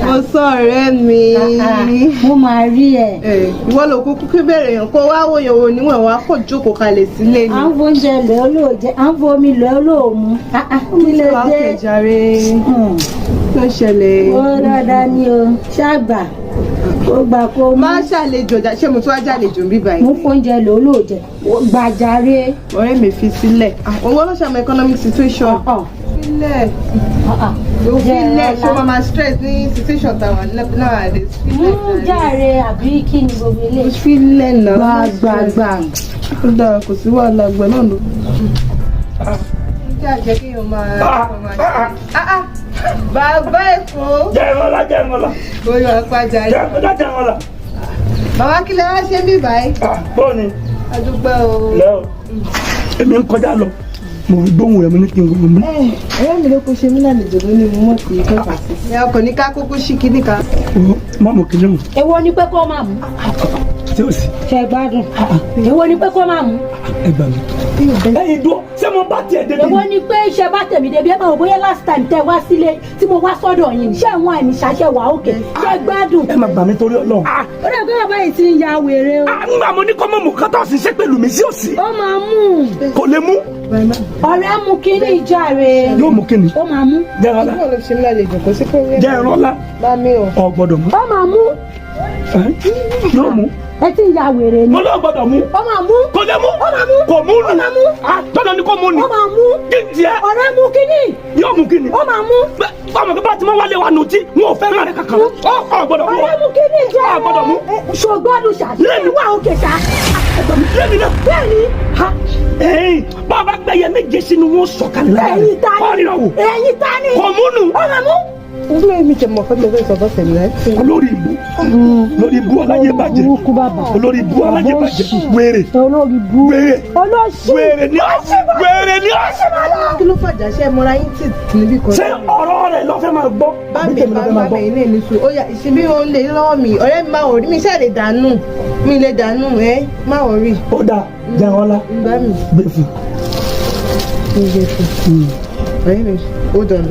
Mo sọ ọ̀rẹ́ mi. Mo máa rí ẹ. Ìwọ ló kúkú kí bẹ̀rẹ̀ yàn kó wá wòye wo níwọ̀n wá kó jókòó kalẹ̀ sílé ni. À ń fo oúnjẹ lẹ́ olóòjẹ́, à ń fo omi lẹ́ olóòmú. Kí ló dé? Kí ló ṣẹlẹ̀? Ó dáadáa ni o, ṣàgbà. Ó gbà kó mú. Má ṣàlejò ṣé mo tún wá jàlejò ń bí báyìí? Mo fo oúnjẹ lẹ́ olóòjẹ́, gbàjáre. Ọ̀rẹ́ mi fi sílẹ̀. Owó ló ṣàmọ economic situation. Sílẹ̀. Ló sílẹ̀ ṣé máa stress ní situation táwọn náà lè sílẹ̀. Jàre àbí kí ni gbogbo ilé? Sílẹ̀ náà. Gbàgbà. Ó dára kò sí wàhálà àgbẹ̀ náà ló. Jẹ́ àjẹ́ kí èèyàn máa bàbá Èkó. Jẹ́mọ́lá. Oyè ọ̀pájà yìí. Jẹ́mọ́lá. Bàbá kí lè wá ṣe mí báyìí? Bọ́ọ̀ni. Adúpẹ́ o. Lẹ́ọ̀. Èmi ń kọjá lọ. Mo gbóhùn rẹ̀ mo ní kí n gbóhùn mi. Ọ̀rẹ́ mi ló kó ṣe mí lálejò lónìí mo mọ̀ sí ìfẹ́ pàṣẹ. Ẹ ọkọ̀ ní ká kókó ṣí kíní kan. Má mo kí ni mu. Èwo ni pé kó máa mú? Tí o sì. Ṣé gbádùn? Èwo ni pé kó máa mú? Ẹ gbà mí. Ẹyin dúró ṣé mo bá tiẹ̀ débi. Èwo ni pé iṣẹ́ bá tèmi débi ẹ máa wò bóyá last time tẹ wá sílé tí mo wá sọ́dọ̀ yín ṣé àwọn àmì ṣàṣẹ wà òkè ṣé gbádùn. Ẹ má gbà mí torí Ọlọ́run. Ó dẹ̀ pé bàbá yìí ti ń ya wèrè o. Nígbà mo ní kọ́ mọ́ mú kátó sí ṣé pẹ̀lú mi sí òsì. Ó máa mú. Kò lè mú. Ọ̀rẹ́ mú kíní ìjàre. Yóò mú kíni. Ó máa mú. Jẹ́rọ̀lá. Bọ́ọ̀ ló ṣe mí lálejò kò sí kórè. Jẹ́rọ̀lá. Bá mi o. Ó gbọ́dọ̀ mú. Ó máa mú. Yóò mú. Ẹ ti ń ya wèrè ni. Mo lọ gbọ́dọ̀ mú. Ó máa mú. Kò lè mú. Ó máa mú. Kò mú nù. Ó máa mú. Tọ́lá ni kò mú ni. Ó máa mú. Kí n tiẹ̀. Ọ̀rẹ́ mú kíní. Yóò mú kíni. Ó máa mú. Báwo kí bá ti máa wálé wa nù tí wọn ò fẹ́ràn rẹ̀ kankan. Ó gbọ́dọ̀ mú. Ọ̀rẹ́ mú kíní jẹ́. Ó gbọ́dọ̀ mú. Ṣògbọ́dún ṣàṣẹ wà òkè ṣá. Lẹ́mi náà. Bẹ́ẹ̀ni. Bàbá gbẹ̀yẹ méje sínú wọn sọ̀kalẹ̀ lára Ẹ̀yin ta ni? Ẹ̀yin ta ni? Kò mú nù. Ó máa mú. Olórí mi tẹ̀ mọ̀ fẹ́ mi fẹ́ sọ fọ́sẹ̀ mi rẹ̀. Olórí ibu aláyé bàjẹ́. Olórí ibu aláyé bàjẹ́. Wèrè. Olórí ibu. Wèrè. Olóṣì. Wèrè ni Kí ló fàjà ṣe mọ́ra yín tì níbí kan? Ṣé ọ̀rọ̀ rẹ̀ lọ fẹ́ máa gbọ́? Bámi ilé mi sùn. Ó yá ìṣẹ́bí òun lè lọ́wọ́ mi. Ọ̀rẹ́ mi máa wò rí mi ṣáà lè dànù. Mi lè dànù ẹ́ máa wò rí. Ó dáa Jẹ́rọ̀lá. Bá mi. Gbé fún. Gbé fún. Ọ̀rẹ́ mi. Hold on.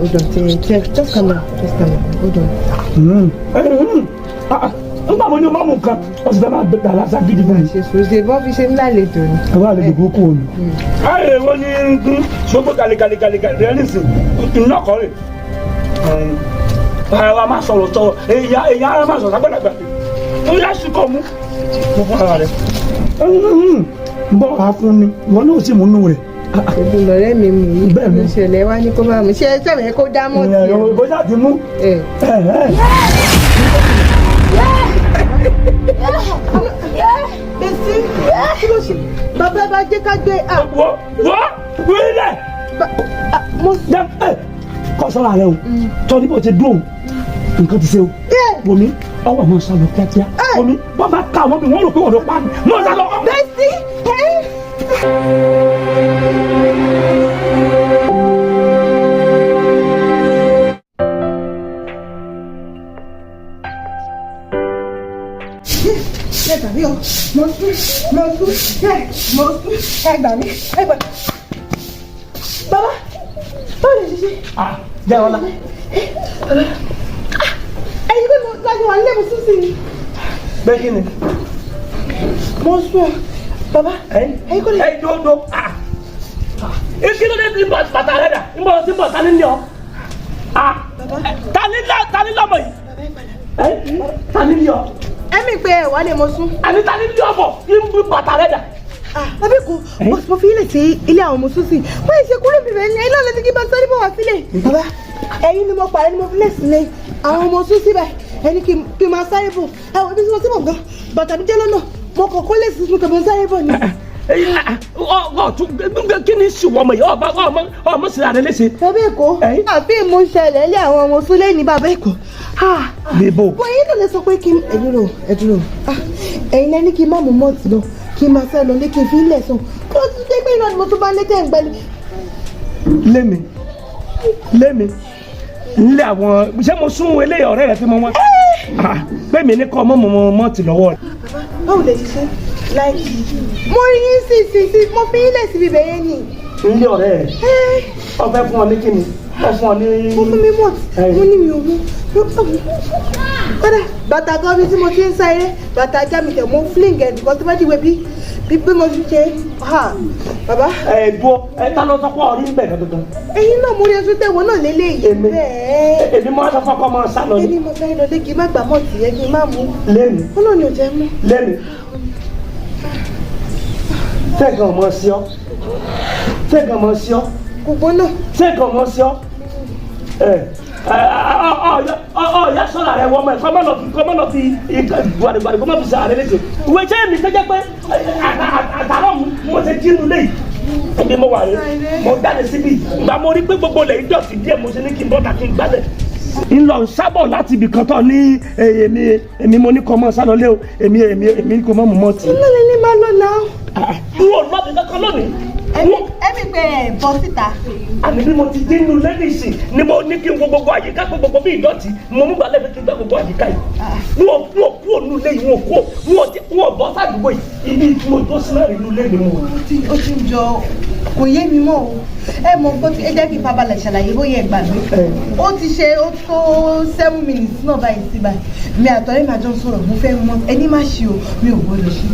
Just come on. Hold on. Nígbà mo ní o máa mú nǹkan, ọ̀sìn tẹ́ máa gbẹ̀dà lásán gidi fún mi. Ṣé sòṣè bọ́ fi ṣe ńlá lè dùn? Àwọn àlejò burúkú wo ni? Ayé wọ́n ní ṣogbó gàlégàlégàlé rẹ̀ nísìn, iná kọ́ rè. Wa máa sọ̀rọ̀ èyí ara máa sọ̀rọ̀ ságbàdàgbà. Ó yá sí kọ́ mú. Mo fún ara rẹ̀. Bọ́ wàá fún ni, ìwọ náà sì mú nù rẹ̀. Òbí lọ̀rẹ́ mi mú yìí. Bẹ́ẹ̀ ni. Ìṣẹ̀lẹ̀ wa ní kó máa mú. Ṣé ẹ sẹ́wọ̀n kó dá mọ́ sí i? Ìbò ṣáà ti mú. Bẹ́sí, kí ló ṣe? Bàbá ẹ bá jẹ́ ká gbé. Wọ́ wílẹ̀. Kọ́ sọ́ra rẹ o, tọ́ni bó ti dùn o, nǹkan ti ṣe o. Wòmí, ọwọ́ àwọn sálọ kíákíá. Wòmí, wọ́n bá ká àwọn bí wọ́n rò pé ọ̀dọ̀ pa mi. Mọ̀ sálọ. Bẹ́sí. Ẹ gbà mí o, mo sún, ẹ gbà mí. Bàbá, báwo lè ṣe ṣe? Jẹ́rọ̀lá. Ẹyin pé mo lájú wà nílé mo sún sí ni. Bẹ́ẹ̀ kí ni? Mo sún ọ, bàbá. Ẹyin kò lè. Ẹ dúró. Kí ló dé tí bàtà rẹ̀ dà? Ń bọ̀ sí bọ̀ tani ní ọ. Tani lọ́mọ yìí. Tani ní ọ. Ẹ̀mí pé ẹ̀ wá lè mo sún. Àní tani ní ọ̀bọ̀ kí n bí bàtà rẹ̀ dà. Bàbá kò mo fi ilé sí ilé àwọn ọmọ sún sí. Wọ́n yìí ṣe kúrò bìbẹ̀ ní ilé ọ̀lẹ́dí kí n bá sáré bọ̀ wá sílẹ̀. Bàbá ẹ̀yin ni mo pàrọ̀ ni mo fi lè sílẹ̀ àwọn ọmọ sún síbẹ̀ ẹni kí n máa sáré bọ̀. Àwọn ibi tí mo ti mọ̀ gan bàtà mi jẹ́ lọ́nà mo kàn kó lè sí fún kẹ̀mọ́ sáré bọ̀ ni. Kí ni sùn ọmọ yìí ọmọ sì rà rẹ léṣe. Bàbá Èkó àbí mo ń ṣẹlẹ̀ ilé àwọn ọmọ sún lẹ́yìn ní bàbá Èkó. Bíbó. Wọ́n yín ló lè sọ pé kí n ẹ̀dúró ẹ̀yin lẹ́ni kí n má mú mọ́ọ̀tì lọ kí n máa fẹ́ lọ lé kí n fi ń lẹ̀ sùn kí ló tún dé pé iná ni mo tún bá lé tẹ̀ ń gbẹ́lẹ̀. Lémi nílé àwọn ṣé mo sún eléyìí ọ̀rẹ́ rẹ fi mọ́ wọn. Pé mi ní kọ́ ọmọ mọ́ọ̀tì lọ́wọ́ rẹ̀. Báwo lè ṣiṣẹ́ láì mo rí yín sí mo fi yín lẹ̀ síbi bẹ̀yẹn ni. Nílé ọ̀rẹ́ rẹ̀ ọ̀fẹ́ fún ọ ní kíni. ọ̀fun ni. Ó fún mi mọ̀ mo ní mi ò mú. Kódà bàtà kan bí tí mo ti ń sáré bàtà ajá mi tẹ̀ mo fling ẹ̀ nìkan tó bá dìwé bí mo ti ṣe bàbá. Ẹ̀dùn ta ló sọ pé ọ̀rí ń bẹ̀ dandan. Ẹ̀yin náà mo rí ẹsùn tẹ̀wọ́ náà lélẹ́yìí bẹ́ẹ̀. Èmi máa sọ fọ́kọ́ máa sá lọ ní. Èmi mo fẹ́ lọ lé kí n má gbà mọ́ tìyẹ́ kí n má mú. Lẹ́nu. Ó náà ni ò jẹ́ mú. Lẹ́nu. Fẹ́gàn ọmọ sí ọ. Fẹ́gàn ọmọ sí ọ. Gbogbo náà. Fẹ́gàn ọmọ sí ọ. Ọ̀ya sọ̀rọ̀ rẹ̀ wọ́n mọ̀ ẹ̀ kọ́mọ́ lọ fi gbàdúgbàdú kọ́mọ́ fi sàárẹ̀ léṣe. Ìwé jẹ́ mi tẹ́jẹ́ pé àtàrọ̀ mo ṣe jí inú léyìí. Ẹbí mo wà rí mo jáde síbí ìgbà mo rí pé gbogbo lẹ̀ ìdọ̀tí díẹ̀ mo ṣe ní kí n bọ́ta kí n gbálẹ̀. Ńlọ ń sábọ̀ láti ibì kan tán ní èmi mo ní kọ́ mọ́ sálọ lé o èmi kò mọ́ mọ́ tì. Ilé ní máa lọ náà. N ò lọ́ọ̀bì kankan lónìí. Ẹ̀mí pé bọ́ síta. Àní bí mo ti dé inú lẹ́nìsì ni mo ní kí n wo gbogbo àyíká pé gbogbo bí ìdọ̀tí mo mú balẹ̀ fi kí n gbá gbogbo àyíká yìí. Wọ́n kú ònú ilé yìí wọ́n bọ́ sádùúgbò yìí ibi tí mo tó sílẹ̀ inú ilé mi mọ̀. Ó ti ń jọ kò yé mi mọ́ o. Ẹ mọ nǹkan tí ẹ jẹ́ kí n fabalẹ̀ ṣàlàyé bóyá ẹ gbàgbé. Ó ti ṣe ó tó 7 minutes náà báyìí sí báyìí. Mi àtọ̀rẹ́ mi àjọ sọ̀rọ̀ mo fẹ́ mọ ẹni má ṣe o mi ò gbọ́dọ̀ ṣe.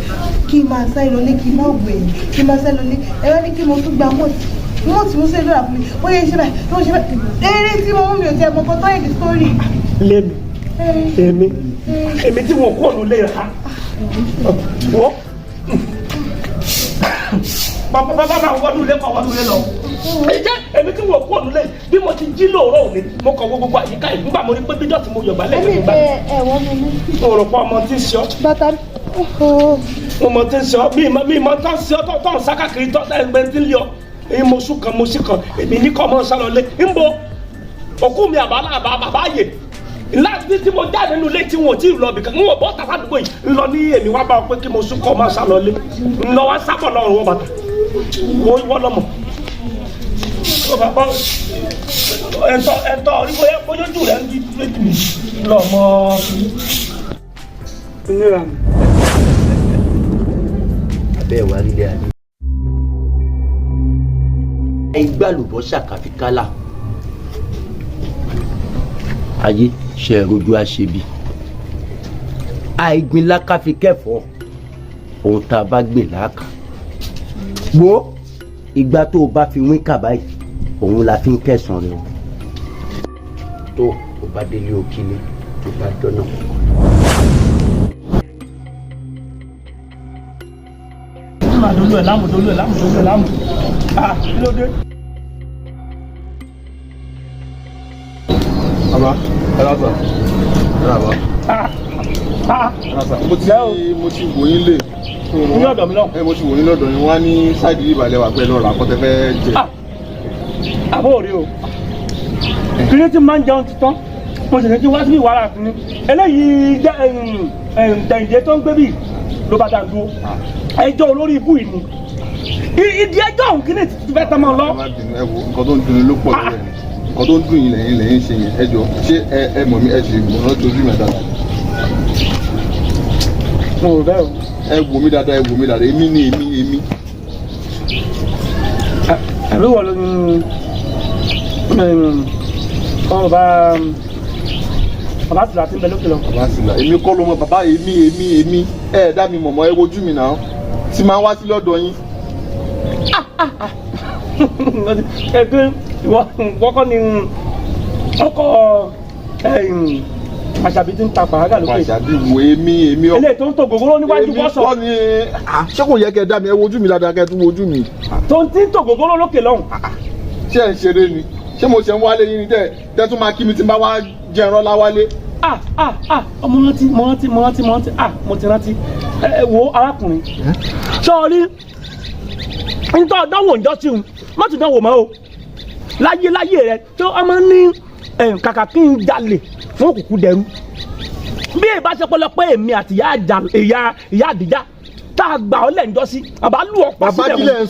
Kí n máa sáré lọlé kí n má wẹ̀ kí n máa sáré lọlé ẹ wá ní kí mo tún gba mọ́ọ̀tì mo ṣe lọ́ra fún mi bóyá ṣe báyìí ló ṣe báyìí. Eré tí mo mú mi ò tẹ mọ́ kọ́ tó èdè sórí. Lémi èmi tí wọn kú ònú lé ha wọ́n bàbá máa wọ́dún lé kọ́ wọ́dún lé lọ. Èmi tí wọ́n kú ònú lé bí mo ti jí lóòrọ̀ òní mo kọ̀ gbogbo àyíká yìí nígbà mo rí pé bídọ̀tí mo yọ̀gbá lẹ́yìn nígbà. Mo rò pé ọmọ tí ń ṣe ọ́. Bàtà mo mọ tí ń ṣe ọ́ bí mo tán ṣe ọ́ tó ń sá káàkiri tó ẹgbẹ́ tí ń lé ọ. Èyí mo sún kan mo sí kan èmi ní kọ́ ọmọ sálọ lé ń bo òkú mi àbáyè láti tí mo jáde nínú ilé tí wọn ò tí ì lọ bìkan ń wọ bọ́ tàfà àdúgbò yìí ń lọ ní èmi wá bá ọ pé kí mo sún kọ́ ọmọ sálọ lé ń lọ wá sábọ̀ lọ́rùn wọn bàtà wọ́n lọ́mọ. Ẹ̀tọ́ orí bóyá jù rẹ̀ ń di méjì lọ́mọ. Abẹ́ wa nílé adé. Ìgbàlùbọ́ ṣàkàfikálà. Ayé ṣe rojú àṣebí. Àìgbìn lákàfi kẹfọ́. Ohun tá a bá gbìn láàkà. Wo ìgbà tó o bá fi wín kà báyìí òun la fi ń kẹsàn rẹ o. Tó o bá délé òkìlẹ̀ tó bá dọ́nà. Dolú ẹ̀ lámù. Kí ló dé? Bàbá, ẹ lásà. Mo ti wò yín lè. Ní ọ̀dọ̀ mi náà. Mo ti wò yín lọ́dọ̀ yín wá ní sáìdì ìbàlẹ̀ wà pẹ́ lọ́ra àkọ́tẹ́ fẹ́ jẹ. Àbó rí o. Kí tí máa ń jẹun ti tán? Mo sì ní kí wá sí ìwárà fún mi. Eléyìí jẹ́ tẹ̀yìndé tó ń gbé bì ló bá dá dúró. Ẹjọ́ olórí ibú yìí ni. Ìdí ẹjọ́ òun kí ni ti fẹ́ tán máa lọ. Ẹ wo nǹkan tó ń dùn ló pọ̀ lórí ẹ̀. Nǹkan tó ń dùn yín lẹ́yìn ṣe yẹn ẹ jọ ṣé ẹ mọ̀ mí ẹ sì wò ó lójú mi dáadáa. Mo rò bẹ́ẹ̀ o. Ẹ wò mí dáadáa èmi ni èmi. Àbí wọ̀ ló ní bàbá Sìlá tí ń bẹ lókè lọ. Bàbá Sìlá èmi kọ́ ló mọ bàbá èmi ẹ dá mi mọ̀mọ́ ẹ wojú mi náà tí máa wá sí lọ́dọ̀ yín. Ẹgbẹ́ ìwọ́kọ́ ni ọkọ̀ Àṣàbí tí ń ta pàrágà lókè. Àṣàbí wo èmi ọ. Eléyìí tó ń tò gògóró níwájú bọ́sọ̀. Èmi kọ́ ni ṣé kò yẹ kẹ́ dá mi ẹ wojú mi dáadáa kẹ́ tún wojú mi. Tó ń tí ń tò gògóró lókè lọ́hùn. Ṣé ẹ̀ ń ṣeré ni? Ṣé mo ṣe ń wálé yín ni tẹ́ tún máa kí mi tí n bá wá jẹ ẹran láwálé? Mo ti rántí. Ẹ wo arákùnrin. Sọ́ọ́rí nítorí ọ̀dánwò ń jọ́ sí un má tún dánwò mọ́ o. Láyé rẹ̀ tí wọ́n máa ń ní kàkà kí n jalè fún òkùnkùn dẹrú. Bí ìbáṣepọ̀ pé èmi àti ìyá Àdìjá tá a gbà ọ́ lẹ̀ ń jọ́ sí àbá lù ọ́ pa sílẹ̀. Bàbá kí lẹ̀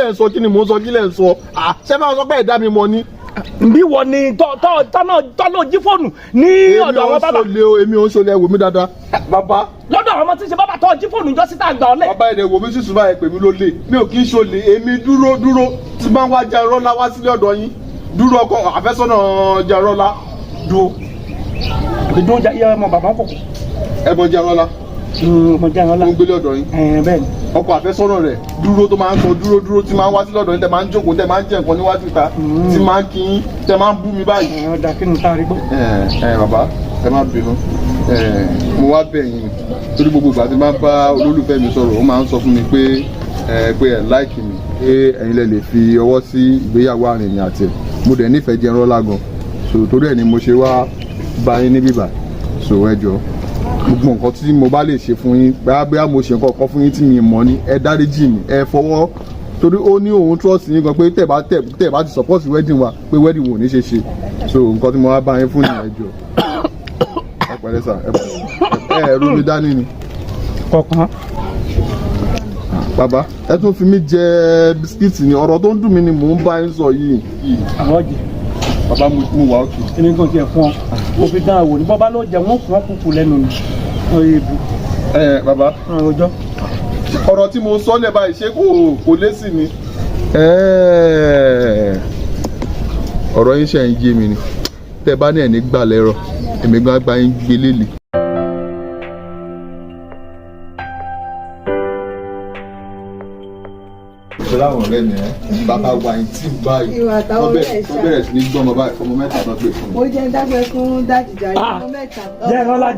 ń sọ kí ni mò ń sọ kí lẹ̀ ń sọ ṣé bá wọn sọ pé ẹ̀dá mi mọ ni. Bí wọ́n ni tọ́nà jí fóònù ní ọ̀dọ̀ àwọn bàbá. Èmi ò ń ṣọlẹ̀ wò mí dáadáa. Bàbá. Lọ́dọ̀ àwọn ọmọ tí ń ṣe bàbá tọ́ jí fóònù jọ sí tá a gbà ọ́ lẹ̀. Bàbá ẹ̀dẹ̀ wò mí sísun báyìí pè mí ló lè mi ò kí ń ṣọlẹ̀ èmi dúró tí bá ń wá jẹ ẹran láwá sílé ọ̀dọ̀ yín. dúró ọkọ àfẹ́sọ́nà Jarọ́lá dúró. Ìdó yẹ ọmọ bàbá kò. Ẹ̀gbọ́n Jarọ́lá. Ọmọ Jarọ́lá. Ó ń gbélé ọ̀dọ̀ yín. Bẹ́ẹ̀ni. Ọkọ àfẹ́sọ́nà rẹ̀ dúró tó máa ń sọ dúró tí máa ń wá sí lọ́dọ̀ yín tẹ́ máa ń jókòó tẹ́ máa ń jẹ nǹkan níwájú ìta tí máa ń kí yín tẹ́ máa ń bú mi báyìí. Ọ̀dà kí ni táà rí gbọ́. Bàbá ẹ má bínú mo wá bẹ̀ yín torí gbogbo ìgbà tí máa bá olólùfẹ́ mi sọ̀rọ̀ ó máa ń sọ fún mi pé ẹ láìkì mi pé ẹ̀yin lẹ lè fi ọwọ́ sí ìgbéyàwó àárín mi àti ẹ̀ mo dẹ̀ nífẹ̀ẹ́ Jẹ́nrọ́lá gan so torí ẹ̀ ni mo ṣe wá bá yín níbí bá so ẹ jọ gbogbo nǹkan tí mo bá lè ṣe fún yín bóyá mo ṣe nǹkan kan fún yín tí mi mọ̀ ní ẹ dáríjì mi ẹ fọwọ́ torí ó ní òun trust yín gan pé tẹ̀ bá ti support wedding wa pé wedding wo ní ṣe ṣe so nǹkan tí mo wá bá yín fún yín ẹ jọ ẹ pẹ̀lẹ́ sà ẹ rú mi dání ni. Kọ̀ọ̀kan. Bàbá ẹ tún fi mí jẹ bisikíìtì ni ọ̀rọ̀ tó ń dùn mí ni mò ń bá yín sọ yìí. Àwọn ọ̀jẹ̀. Bàbá mo wà òkè. Èmi kò tiẹ̀ fún ọ. Mo fi dán àwò ní bọ́bá ló jẹ wọ́n fún ọ kúkú lẹ́nu ni. Oye ibu. Bàbá. Ọjọ́. Ọ̀rọ̀ tí mo sọ lẹ̀ báyìí ṣé kò lé sí ni. Ọ̀rọ̀ yín ṣe ń yé mi ni tẹ́ bá ní ẹ̀ ní gbà lẹ́rọ̀ èmi gan gba yín gbé lélẹ̀. láwọn ọ̀rẹ́ mi bàbá wa yín tí báyìí wọ́n bẹ̀rẹ̀ sí ní gbọ́mọ báyìí ọmọ mẹ́ta tó gbé fún mi. mo jẹ́ dágbẹ́ fún dájìjà ọmọ mẹ́ta. Jẹ́nrọ́lá.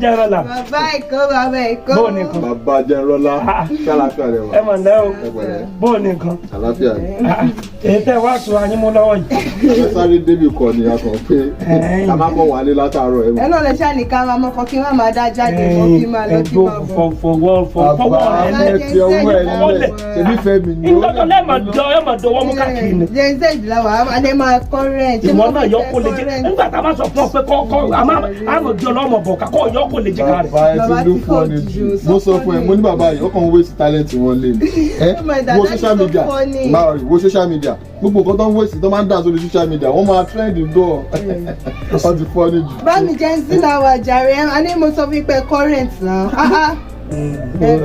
Jẹ́nrọ́lá. bàbá Èkó bàbá Èkó. Bóò ní nǹkan. Bàbá Jẹ́nrọ́lá kálàfíà rẹ wà. Ẹ mọ̀ ǹlẹ́ o. Bóò ní nǹkan. Àlàáfíà rẹ. Èyí tẹ́ wá sọ ayé mú lọ́wọ́ yìí. Ẹ sáré débi kọ ni a kàn pé ká má bọ̀ wálé látàárọ̀ ẹ. ẹ náà lè ṣáà ní ká máa mọ́kàn kí wọ́n máa dá jáde mọ́ kí máa lọ kí máa bọ̀. Fọwọ́ ẹ ti ọwọ́ ẹ nílẹ̀ èmi fẹ́ mi ní. Ẹ máa dọwọ́ mú káàkiri ni. jẹ́ ṣe ìdílé wa a lè máa kọ́rẹ́ǹt. Ìwọ náà yọ kó lè jẹ nígbà tá a bá sọ fún ọ pé kọ́ àmọ̀ jọ lọ́mọ bọ̀ ká kọ́ yọ kó lè jẹ ká rẹ̀. Bàbá ẹ ti ló fún ọ ní jù mo sọ fún ẹ mo ní bàbá yìí ọkàn waste talent wọn lé wo social media wo social media gbogbo nǹkan tó ń waste tó máa ń dà sórí social media wọ́n máa trend dọ̀ ọ ti fọ́ ní jù. bámi jẹ́ ń sí náà wà jàre a ní mo sọ fún pé kọ́rẹ́ǹt náà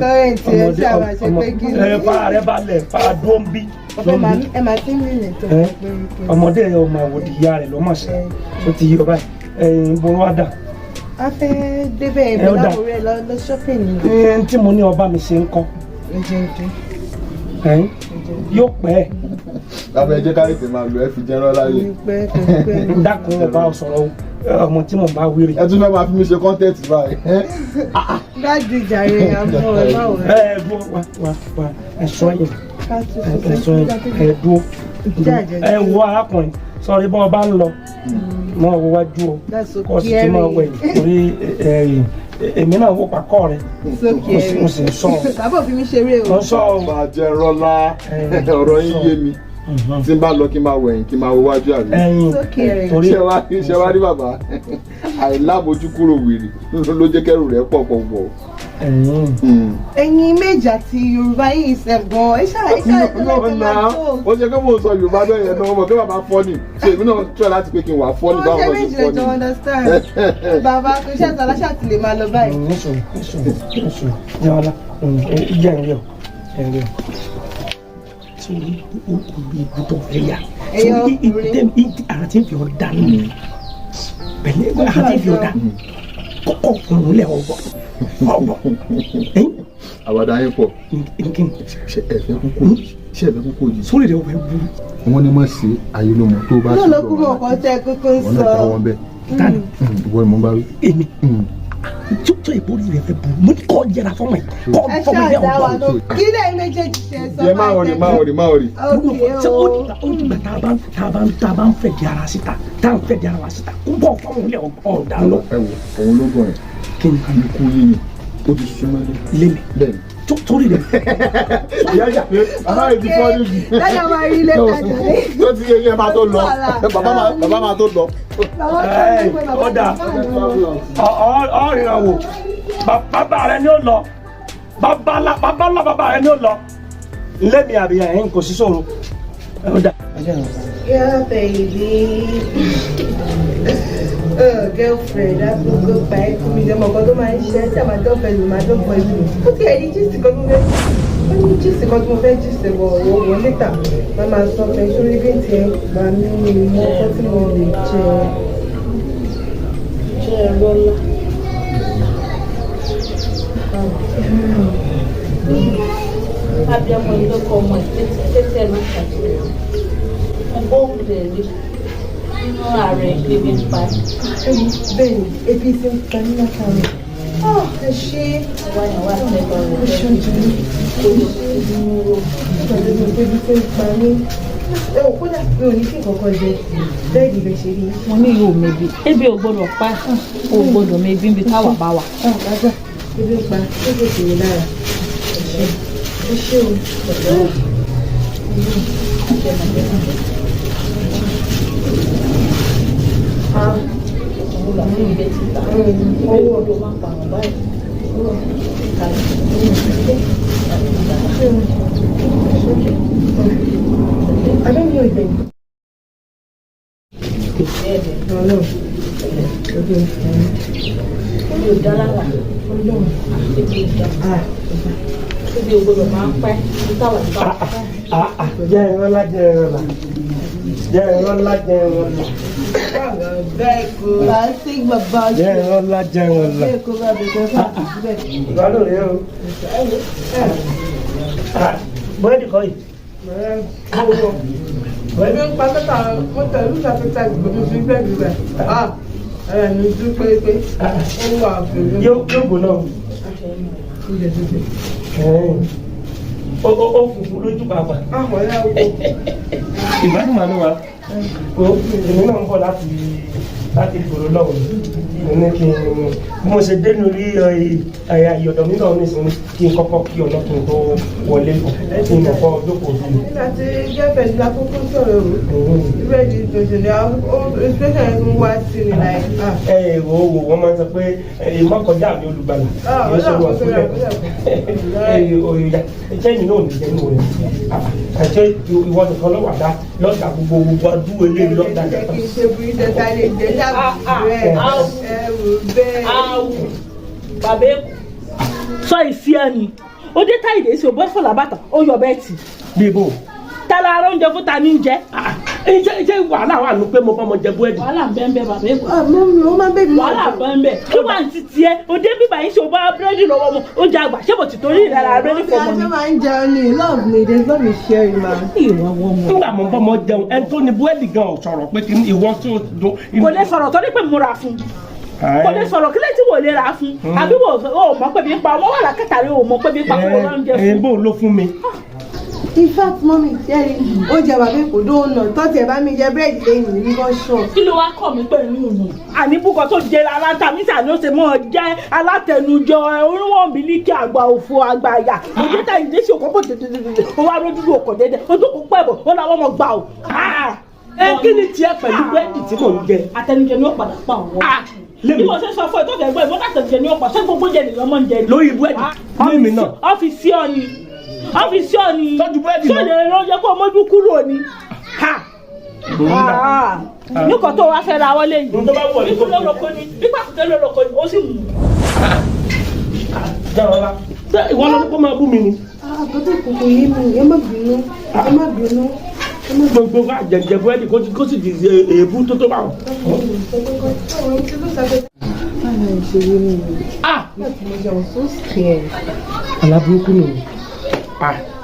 kọ́rẹ́ǹt ẹ ṣe àwọn àṣẹ pé kí ni. Fara rẹ balẹ̀ fara dúró ń bí. ẹ máa tí ń rìn tó. Ọmọdé ọmọ àwòdì ìyá rẹ̀ lọ́mọ̀ sí tó ti yọ báyìí bó wá dà. a fẹ́ débẹ̀ ẹ̀mí láwọn rẹ̀ lọ shopping ni. Tí mo ní ọba mi ṣe ń kọ́ yóò pẹ́. Bàbá ẹ jẹ́ ká ètè máa lò ẹ fi Jẹ́nrọ́lá yé. Dákun ọba ọ̀sọ̀rọ̀ ọmọ tí mo bá wíri. Ẹ tún fẹ́ máa fi mi ṣe kọ́ńtẹ́ẹ̀tì báyìí. dájú ìjàre àmọ́ ẹ má wọ̀ ẹ dúró wá ẹ̀ṣọ́ yẹn ẹ̀ṣọ́ yẹn ẹ̀ dúró ẹ wo arákùnrin sọ̀rọ̀ ibà ọba ń lọ mọ́ ọ wájú o kọ́ sì tún máa wẹ̀ torí èmi náà wò pàkọ́ rẹ̀ mo sì ń sọ ọ. bàbá òfin mi ṣeré o. mo ń sọ ọ. Bàbá Jẹ́nrọ́lá ọ̀rọ̀ yín yé mi tí n bá lọ kí n máa wẹ̀yìn kí n máa wo wájú àbí. Torí ṣe wá rí bàbá àìlábojúkúrò wèrè ló jẹ́ kẹ́rù rẹ̀ pọ̀ pọ̀. ẹ̀yin méjì àti Yorùbá yìí ṣẹ̀gbọ́n ẹ ṣáà ó ṣe pé mo sọ Yorùbá bẹ́ẹ̀ yẹn náà mo kí bàbá fọ́ọ̀nì ṣe èmi náà try láti pé kí n wà fọ́ọ̀nì báwọn náà ṣe fọ́ọ̀nì. bàbá kò ṣe àtàlà ṣáàtì lè máa lọ báyìí. Jẹ́nrọ́lá ìjẹ́ ẹ̀rí ọ̀ sórí ibùdó ẹ̀yà sórí àti fi ọ̀ dànù pẹ̀lẹ́ àti fi ọ̀ dànù kọ́kọ́ fún un lẹ̀ ọ̀bọ̀. Àwàdà yín pọ̀ ṣe ẹ̀fẹ́ kúkú yìí. Sórí rẹ̀ ọ̀fẹ́ burú. Wọ́n ní mọ̀ sí ayé ló mọ̀ tó bá ṣe lọ́nà kúrò ọkọ̀ tẹ́ kókó ń sọ. wọ́n náà káwọn bẹ́ẹ̀. Tani ìwọ ni mo bá rí. èmi tó ìbòrí rẹ̀ fẹ́ burú mo ní kọ́ jẹra fọ́mọ yìí kọ́ fọ́mọ yẹn ọ̀bọ̀. kí lẹ́yìn méjèèjì ṣe sọ. yẹ máa rí. ṣé ó dìgbà tá a bá ń fẹ́ di ara síta tá a ń fẹ́ di ara wa síta kó bọ̀ fọ́mọ yẹn ọ̀dà lọ. ẹ wo òun ló gbọ̀n yẹn kí ni kálukú yín ni ó ti súnmọ́ lémi bẹ́ẹ̀ torí rẹ̀. ìyá ìyá pé bàbá rẹ̀ ti fọ́ níbi. lẹ́yìn ọmọ rí ilé ìtajà rẹ̀. tó ti yẹ yẹn máa tó lọ bàbá máa tó lọ. ọ̀dà ọ̀rìnrìn àwò bàbá rẹ̀ ni ó lọ bàbá rẹ̀ ni ó lọ lémi àbíyá ẹ̀yìn kò sí sọ̀rọ̀ ọ̀dà. Yeah, baby. Girlfriend, that's a good fight. Me, the mother, my share, my girlfriend, my girlfriend. Okay, you just go to ní jíìsì kan tí mo fẹ́ jíìsì wọ̀ owó níta máa máa sọ pé sórí bí tiẹ̀ gbà mí mọ́ ọkọ tí mo lè jẹ ẹ̀rọ ńlá. Abbiamo il come se non facciamo. Un po' di non avrei che mi fare. Bene, e poi si un panino caro. Oh, è sci. Guarda, kódà mi ò ní kí nǹkan jẹ bẹ́ẹ̀dì lè ṣe rí. mo ní yóò mebi ebi ò gbọ́dọ̀ pa ò gbọ́dọ̀ mebi níbi táwa bá wà. Bàbá ebi ń pa ebi kò ní lára ẹ ṣe o. Owó ọdún máa ń pa àwọn báyìí. I don't know anything. No, no. Ebi ń pa tẹ́tà mo tẹ̀lé ìgbà tẹ́tà ìgbòho fi bẹ́ẹ̀ bí bẹ́ẹ̀. Ẹ̀rọ mi dún pé ó wà fèrè. Yóò bò náà. Ó funfun lójú pàápàá. Àwọn ẹ̀rọ wò. Ìgbádùn màá ní wa. Èmi náà ń bọ̀ láti ìgboro lọ́wọ́. Mo ní kí n bí mo ṣe dé lórí ìyọ̀dọ̀ mi náà nísìnyí kí n kọ́kọ́ kí ọ̀nà kí n tó wọlé kí n kọ́kọ́ jókòó sí i. Nígbà tí gẹ́gẹ́ bí akókó sọ̀rọ̀ o, ìbéèrè di ìdòjìlẹ̀ ìspẹ́sẹ̀ yẹn ń wá sí ni láì. Wo wọ́n máa ń sọ pé ìmọ̀kọjá mi olùgbàlà yóò ṣe wọ́n sílẹ̀. Òyìnbá ìṣẹ́yìn náà ò ní jẹ́ nù rẹ̀. Àṣẹ ìwọ nìkan lọ́wọ́ àdá lọ́dà gbogbo adúwò eléyìí lọ́dà kì í ṣe bí tẹ́tà lè jẹ́ láàbù bẹ́ẹ̀. Bàbá Èkó sọ ìsí ẹni ó dé táyìdé sí òbọ́ fọlá bàtà ó yọ bẹ́ẹ̀ tì. Bíbó. Tala ara oúnjẹ fún ta ní jẹ. Ṣé wàhálà wà ní pé mo bá ọmọ jẹ búrẹ́dì? Wàhálà ń bẹ ń bẹ Bàbá Èkó. Mọ́mí ó máa ń bẹ̀rẹ̀ Wàhálà bẹ ń bẹ. Kí wàá ti tiẹ̀ òde bíbá yín ṣe ò bá búrẹ́dì lọ́wọ́ mu ó jẹ àgbà ṣé mo ti torí ìrara búrẹ́dì fọmọ Ṣé mi. máa ń jẹun ní love me there's no be sharing ma. Ìwọ wọn mọ. Nígbà mo bá ọmọ jẹun ẹni tó ní búrẹ́dì gan ò sọ̀rọ̀ pé kí ìwọ tó do. Kò lè sọ̀rọ̀ torí pé mo ra fún. Kò lè sọ̀rọ̀ kílẹ̀ tí wò lè ra fún. Àbí wò ó mọ̀ pé bí pa ọmọ wà lákàtàrí ò mọ̀ pé bí pa kó lọ́n jẹ fún. Bó ló fún mi. In fact mọ́mí ṣẹ́rí oúnjẹ bàbá Èkó dóònà tọ́tì ẹ̀ bá mi jẹ búrẹ́dì lẹ́yìn ní kò ṣọ́. Kí ló wá kọ̀ mí pẹ̀lú ìrùn? Àníbùkọ̀ tó jẹ alátàmísà ló ṣe mọ́ jẹ́ alátẹnujọ oríwọ̀n bílíkì àgbà òfò àgbà àyà. Òjé ta ìdí sí òkòkò tètè ó wá lójú òkò dédé ó tó kó pẹ̀bọ̀ ó làwọn ọmọ gbà ó. Kí ni tiẹ̀ pẹ̀lú búrẹ́dì tí mò ń jẹ? Àtẹnujẹ ni ó padà pa àwọn. Bí mo ṣe sọ fún ẹ tó fẹ́ gbọ́ ìbọn àtẹnujẹ ni ó pa ṣé gbogbo jẹ nìyẹn mọ́ ń jẹ ni. Lórí búrẹ́dì lémi náà. Ọ́fíìsì ọ̀ni Tọ́jú búrẹ́dì náà. ṣé ló yẹ kó mójú kúrò ni. Níkọ̀ tó wá fẹ́ ra wọlé yìí. Ní tó bá wọ̀ ní kò Ikú lórúkọ ni bí pàkúté lórúkọ ni ó sì mú. Jọ̀wọ́lá. Ìwọ ló ní kó máa bú mi ni. Àkótó kòkò yé mi ẹ má bínú ẹ má bínú. Gbogbo àjẹjẹ búrẹ́dì kó sì di èébú tó bá wọn. Aláburúkú nù.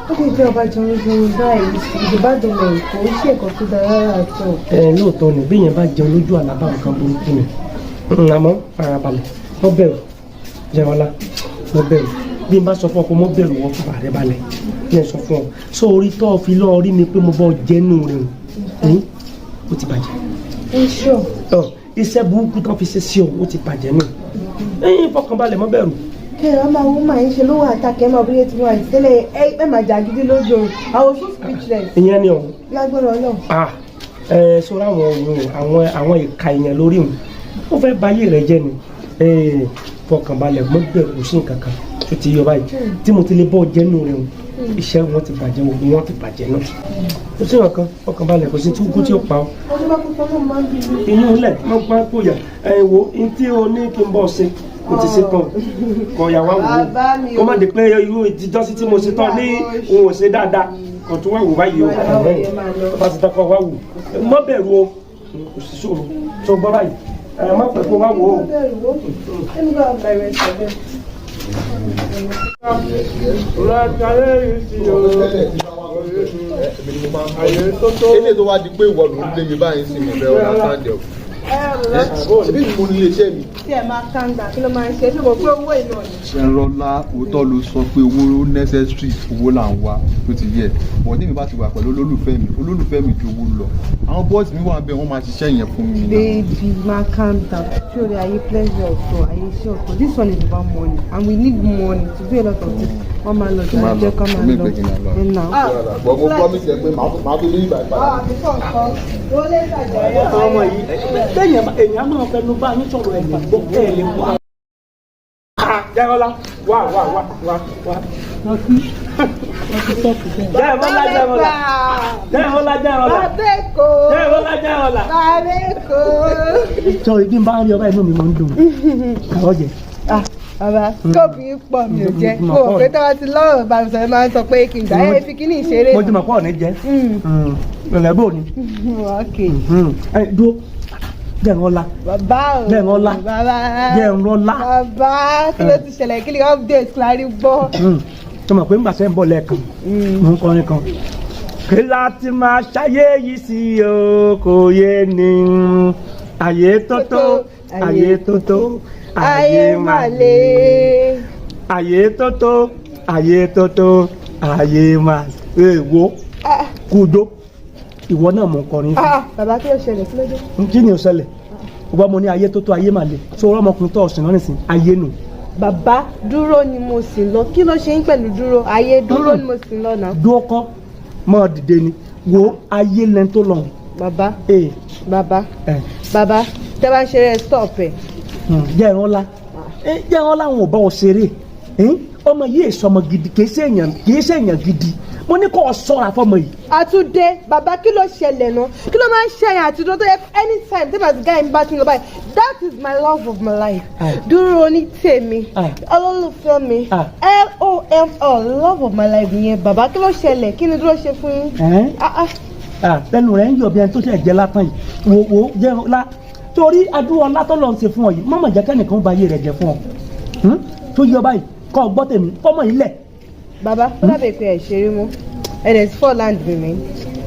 Ó lè jẹ́ ọba jẹun báyìí ìjọba dọ̀mọ̀ Èkó ó ṣe ẹ̀kọ́ tó dára rárá tó. Lóòótọ́ ni bí yẹn bá jẹun lójú àlábà nǹkan burúkú ni. Àmọ́ farabalẹ̀ wọ́n bẹ̀rù Jẹ́wọ́lá wọ́n bẹ̀rù bí n bá sọ fún ọ pé mo bẹ̀rù wọ́n fún ààrẹ balẹ̀ bí ẹ sọ fún ọ sọ orí tó o fi lọ́ọ́ rí mi pé mo bọ́ jẹ́nu rẹ̀ ó ti bàjẹ́. Ẹ ṣọ́. Iṣẹ́ burúkú tó fi ṣe sí ọ ó ti bàjẹ́ nù. Fọkànbalẹ̀ mọ́ bẹ̀rù. Kẹ̀rọ máa wọ́n máa ń ṣe lówó àtàkẹ́ máa bóyá tí wọ́n àti tẹ́lẹ̀ ẹ máa jà gidi lójú oorun. I was so speechless. Ìyẹn ni ọ̀hún. Lágbára Ọlọ́run. Sọ́ra àwọn ìka èèyàn lórí òun ó fẹ́ bayé rẹ̀ jẹ́ ni. Fọkànbalẹ̀ mọ́ bẹ̀rù sí nǹkan kan tó ti yọ báyìí tí mo ti lè bọ́ jẹ́nu rẹ̀ òun iṣẹ́ wọn ti bàjẹ́ ogun wọn ti bàjẹ́ náà. Kò sí nǹkan fọkànbalẹ̀ kò sí tí kú tí ó pa ọ́. Ọdún bá kú tọ́lọ́ máa ń bí mi. Inú ilẹ̀ máa ń pa kóyà wo ní tí o ní kí n bọ́ ṣe mo ti ṣe tán kọ ìyàwó àwòrán kó má di pé irú ìtijọ́sí tí mo ṣe tán ní òun ò ṣe dáadáa kan tó wà wò báyìí o bá ti dákọ̀ wá wò mọ́ bẹ̀rù o kò sí ṣòro tó gbọ́ báyìí má pẹ̀ kó wá wò ó. ilé tó wá di pé ìwọ ló ń lé mi báyìí sí mi bẹ́ẹ̀ ọ̀nà sáńdẹ̀ o. ṣebí mo ní iléeṣẹ́ mi. tí ẹ máa kángbà kí ló máa ń ṣe ṣùgbọ́n pé owó ìlú ọ̀nà. Ṣẹ̀nrọ́lá òótọ́ ló sọ pé owó necessary owó là ń wá tó ti yẹ bọ̀ tí mi bá ti wà pẹ̀lú olólùfẹ́ mi ju owó lọ àwọn bọ́ọ̀sì mi wà bẹ́ẹ̀ wọ́n máa ṣiṣẹ́ yẹn fún mi. baby ma calm down surely ayé pleasure ọ̀tọ̀ ayé iṣẹ́ ọ̀tọ̀ this one is about money and we need money to do a lot of things wọ́n máa lọ jẹ́ ẹjẹ́ kan máa lọ bọ̀ mo promise ẹ pé màá fi ní ìgbà ìgbà. ọmọ yìí èèyàn máa fẹnu bá yín sọ̀rọ̀ ẹ̀ gbàgbọ́ ẹ̀ lè wá. Jẹ́rọ́lá wá. Jẹ́rọ́lá. Sọ ibi ń bá rí ọba inú mi máa ń dùn. Àwọn jẹ. Bàbá kóòpù yín pọ̀ mi ò jẹ́ kó o pé tọ́wọ́ ti lọ́rọ̀ bá mi sọ̀rọ̀ máa ń sọ pé kí n gbà ẹ́ fi kíní ìṣeré. Mo ti mọ̀ pọ̀ ní jẹ́. Ìrẹ̀lẹ̀ bò ní. Dúró. Jẹ́rọ́lá. Bàbá o. Jẹ́rọ́lá. Bàbá. Jẹ́rọ́lá. Bàbá kí ló ti ṣẹlẹ̀ kí ni update clarí gbọ́. Tó mọ̀ pé ń gbàṣẹ́ ń bọ̀ lẹ́ẹ̀kan. Mo ń kọrin kan. Kí láti máa ṣayé yìí sí o kò yé ni ayé tótó ayé tótó ayé máa lé ayé tótó ayé tótó ayé máa wo kúdó ìwọ náà mọ̀ kọrin fún. Bàbá kí ló ṣẹlẹ̀ kí ló dé. Kí ni ó ṣẹlẹ̀ ọba mo ní ayé tótó ayé máa lé so ọmọkùnrin tó ọ̀sìn náà nìsín ayé nù. Bàbá dúró ni mo sì lọ kí ló ṣe ń pẹ̀lú dúró ayé dúró ni mo sì lọ náà. dúró kọ́ mọ́ dìde ni wo ayé lẹ́ni tó lọ́hùn. Bàbá bàbá tẹ́ bá ń ṣeré stop ẹ̀. Jẹ́ ìrànlá àwọn ò bá ọ ṣeré ọmọ yìí èso ọmọ gidi kì í ṣe èèyàn gidi mo ní kó o sọ́ra fọmọ yìí. Àtúndé bàbá kí ló ṣẹlẹ̀ náà kí ló máa ń ṣẹyìn àtúndé tó yẹ anytime tí bàtí guy ń bá ti lọ báyìí that is my love of my life. Dúró ní tèmi olólùfẹ́ mi LOMO love of my life yẹn bàbá kí ló ṣẹlẹ̀ kí ni dúró ṣe fún yín. lẹ́nu rẹ̀ ń yọ̀ bí ẹni tó ṣe jẹ́ látàn yìí wo jẹ́ ńlá torí adúrò ọlá tó lọ ń ṣe fún ọ yìí mọ́mọ́ jẹ́ kẹ́nìkan bá yé rẹ̀ jẹ́ fún ọ tó yọ báyìí kọ́ ọ gbọ́ tèmi fọ́mọ yìí lẹ̀. Bàbá ó dàbí pé ẹ̀ ṣeré mọ́ ẹ̀ for land mi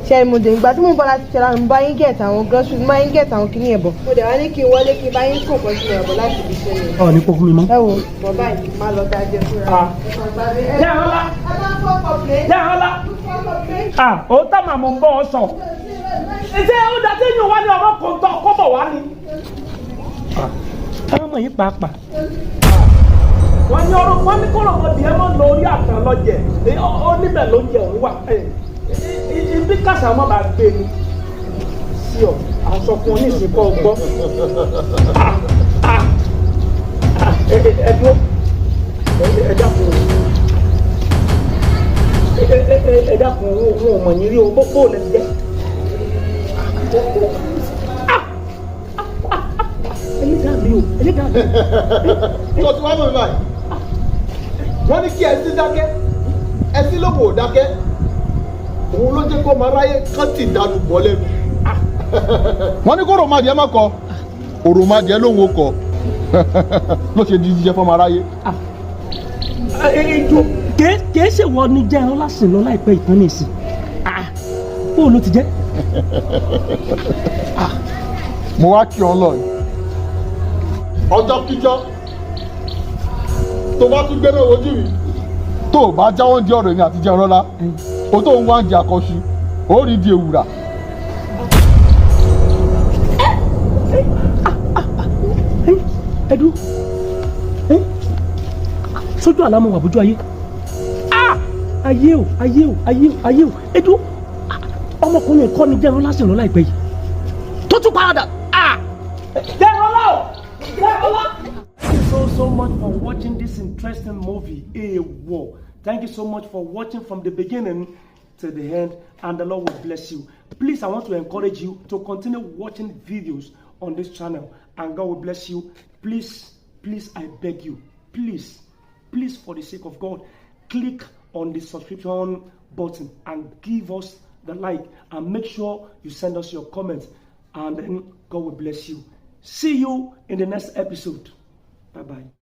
ṣe mo dé ìgbà tí mo bọ́ láti ṣẹlá mo bá yín get àwọn groceries mo bá yín get àwọn kìíní ẹ̀bọ̀ mo dẹ̀ wá ní kí n wọlé kí n bá yín kó nǹkan sínú ẹ̀bọ̀ láti fi ṣe yẹn. Ọ̀ ní kó fún mi mọ́. Ẹ wo bàbá yìí máa lọ dájẹ́ fúnra. Jẹ́rọ́lá òótọ́ màmú ń bọ́ ọ sọ. Ṣé ó dá sí ìyún wá ní ọmọ kò tọ́ kó bọ̀ wá ni? Àwọn ọmọ yìí pàápàá. Wọ́n ní kó lọ́mọ bìí ẹ mọ́ lọ orí àtàn lọ́jẹ̀ ó níbẹ̀ ló ń jẹ òun wà. Ibi kàṣà ọmọ bá gbé ni sí ọ aṣọ fún oníṣìíkọ́ gbọ́. Ẹ dúró ẹ dákun òun ò mọ̀ yín rí o bó lè jẹ́. Ẹlẹ́dàá mi o. tó ti wá mọ̀ mi báyìí wọ́n ní kí ẹ sí dákẹ́ ẹ sí lóko ò dákẹ́ òun ló jẹ́ kó máa ráyé kán tì dànù bọ́ lẹ́nu. wọ́n ní kó òròmọdìẹ má kọ òròmọdìẹ lóhùn ó kọ ló ṣe di jíjẹ fọmọ aráyé. Kìí ṣe wọ ni jẹ́ ẹran lásìn lọ láìpẹ́ ìtàn ní ìsìn bó ló ti jẹ́. mo wá kí ọ lọ ọjọ́ kíjọ́ tó bá tún gbé náà wojú mi tó o bá jáwọ́ di ọ̀rọ̀ èmi àti jẹ́ ọlọ́lá o tó ń wá ń di àkọ́ṣu ó rí di ewùrà. Ẹdú sójú àlámọ̀ wà bójú ayé ayé o Ẹdú ọmọkùnrin kọ́ ni jẹ́rán lásìkò lọ láìpẹ́ yìí tó tún parada jẹ́rán lọ. Thank you so much for watching this interesting movie EEWO. Thank you so much for watching from the beginning to the end, and the Lord will bless you. Please, I want to encourage you to continue watching videos on this channel, and God will bless you. Please please, I beg you, please, for the sake of God, click on the subscription button and give us the like, and make sure you send us your comments, and then God will bless you. See you in the next episode. Bye bye.